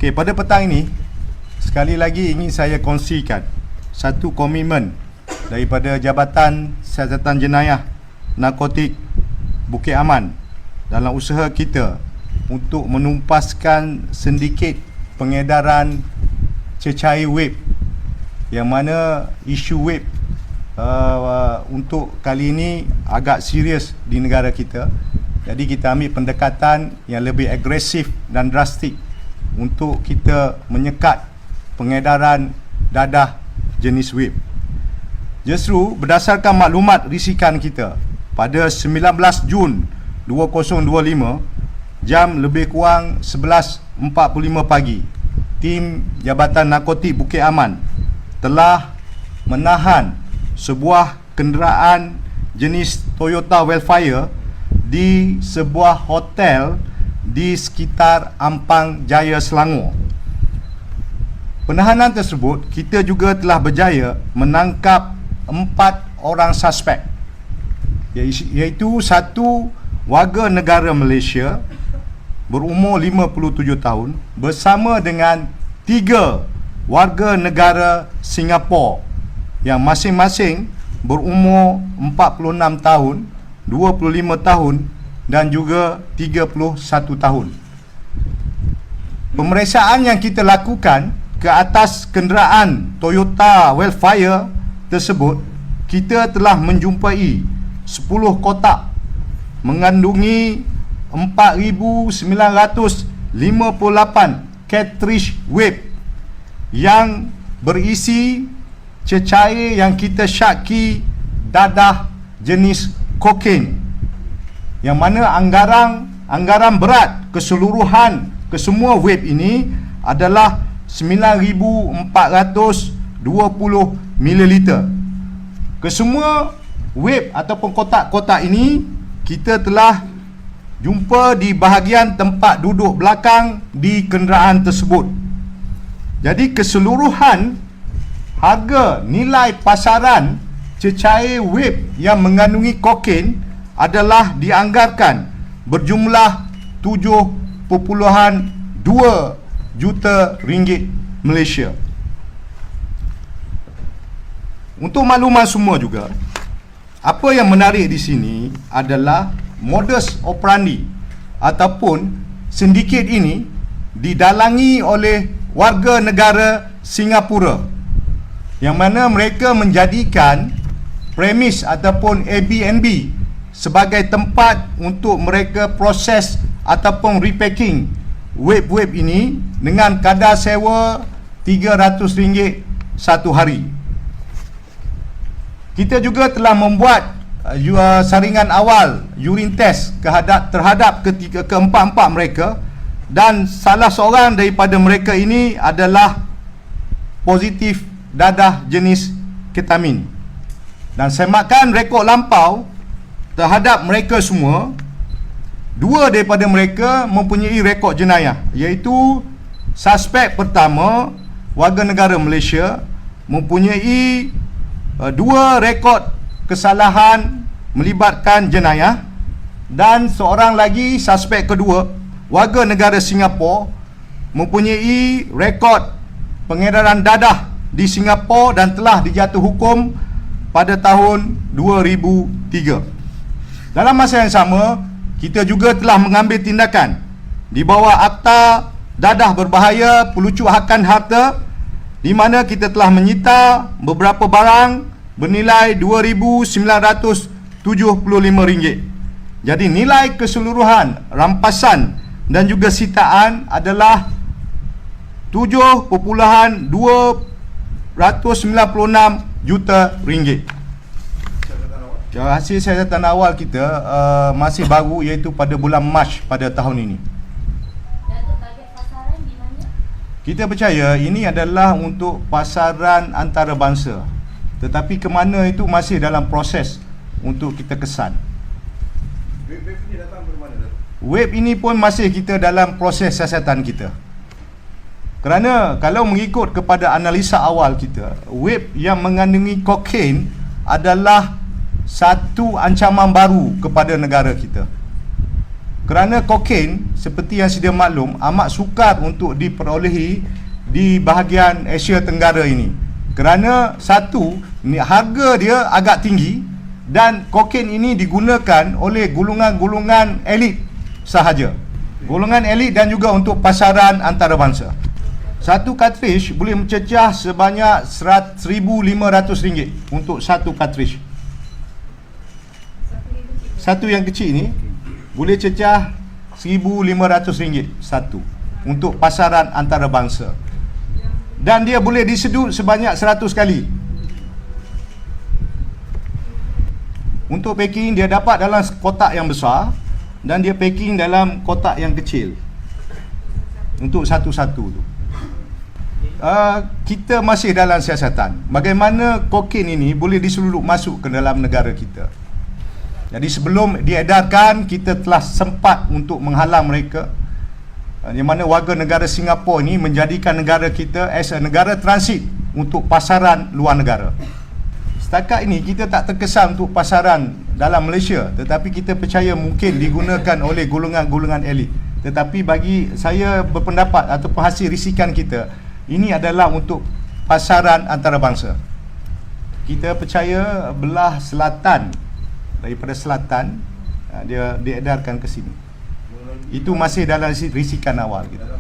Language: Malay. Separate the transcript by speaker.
Speaker 1: Okey, pada petang ini sekali lagi ingin saya kongsikan satu komitmen daripada Jabatan Siasatan Jenayah Narkotik Bukit Aman dalam usaha kita untuk menumpaskan sindiket pengedaran cecair vape, yang mana isu vape untuk kali ini agak serius di negara kita. Jadi kita ambil pendekatan yang lebih agresif dan drastik untuk kita menyekat pengedaran dadah jenis vape. Justru berdasarkan maklumat risikan kita pada 19 Jun 2025 jam lebih kurang 11.45 pagi, tim Jabatan Narkotik Bukit Aman telah menahan sebuah kenderaan jenis Toyota Wildfire di sebuah hotel di sekitar Ampang Jaya, Selangor. Penahanan tersebut, kita juga telah berjaya menangkap 4 orang suspek, iaitu satu warga negara Malaysia berumur 57 tahun bersama dengan 3 warga negara Singapura yang masing-masing berumur 46 tahun, 25 tahun dan juga 31 tahun. Pemeriksaan yang kita lakukan ke atas kenderaan Toyota Wildfire tersebut, kita telah menjumpai 10 kotak mengandungi 4,958 cartridge vape yang berisi cecair yang kita syaki dadah jenis kokain, yang mana anggaran berat keseluruhan kesemua vape ini adalah 9,420 ml. Kesemua vape ataupun kotak-kotak ini kita telah jumpa di bahagian tempat duduk belakang di kenderaan tersebut. Jadi keseluruhan harga nilai pasaran cecair vape yang mengandungi kokain adalah dianggarkan berjumlah 7.2 juta ringgit Malaysia. Untuk makluman semua juga, apa yang menarik di sini adalah modus operandi ataupun sindiket ini didalangi oleh warga negara Singapura, yang mana mereka menjadikan premis ataupun Airbnb sebagai tempat untuk mereka proses ataupun repacking vape-vape ini dengan kadar sewa RM300 satu hari. Kita juga telah membuat saringan awal urine test terhadap keempat-empat mereka, dan salah seorang daripada mereka ini adalah positif dadah jenis ketamin. Dan semakan rekod lampau terhadap mereka semua, 2 daripada mereka mempunyai rekod jenayah, iaitu suspek pertama warga negara Malaysia mempunyai 2 rekod kesalahan melibatkan jenayah, dan seorang lagi suspek kedua warga negara Singapura mempunyai rekod pengedaran dadah di Singapura dan telah dijatuh hukum pada tahun 2003. Dalam masa yang sama, kita juga telah mengambil tindakan di bawah Akta Dadah Berbahaya Pelucuhakan Harta, di mana kita telah menyita beberapa barang bernilai RM2,975. Jadi nilai keseluruhan rampasan dan juga sitaan adalah 7.296 juta ringgit. Hasil siasatan awal kita masih baru, iaitu pada bulan Mac pada tahun ini.
Speaker 2: Dan untuk target pasaran di mana?
Speaker 1: Kita percaya ini adalah untuk pasaran antarabangsa, tetapi ke mana itu masih dalam proses untuk kita kesan.
Speaker 3: Vape ini datang dari mana?
Speaker 1: Vape ini pun masih kita dalam proses siasatan kita. Kerana kalau mengikut kepada analisa awal kita, vape yang mengandungi kokain adalah satu ancaman baru kepada negara kita. Kerana kokain seperti yang sedia maklum amat sukar untuk diperolehi di bahagian Asia Tenggara ini. Kerana satu, harga dia agak tinggi dan kokain ini digunakan oleh golongan-golongan elit sahaja. Golongan elit dan juga untuk pasaran antarabangsa. Satu cartridge boleh mencecah sebanyak RM1,500 untuk satu cartridge. Satu yang kecil ni boleh cecah RM1,500 satu untuk pasaran antarabangsa. Dan dia boleh disedut sebanyak 100 kali. Untuk packing dia dapat dalam kotak yang besar dan dia packing dalam kotak yang kecil. Untuk satu-satu tu. Kita masih dalam siasatan bagaimana kokain ini boleh diseludup masuk ke dalam negara kita. Jadi sebelum diedarkan, kita telah sempat untuk menghalang mereka, yang mana warga negara Singapura ini menjadikan negara kita as a negara transit untuk pasaran luar negara. Setakat ini kita tak terkesan untuk pasaran dalam Malaysia, tetapi kita percaya mungkin digunakan oleh golongan-golongan elit. Tetapi bagi saya berpendapat ataupun hasil risikan kita, ini adalah untuk pasaran antarabangsa. Kita percaya belah selatan, daripada selatan dia diedarkan ke sini. Itu masih dalam risikan awal kita.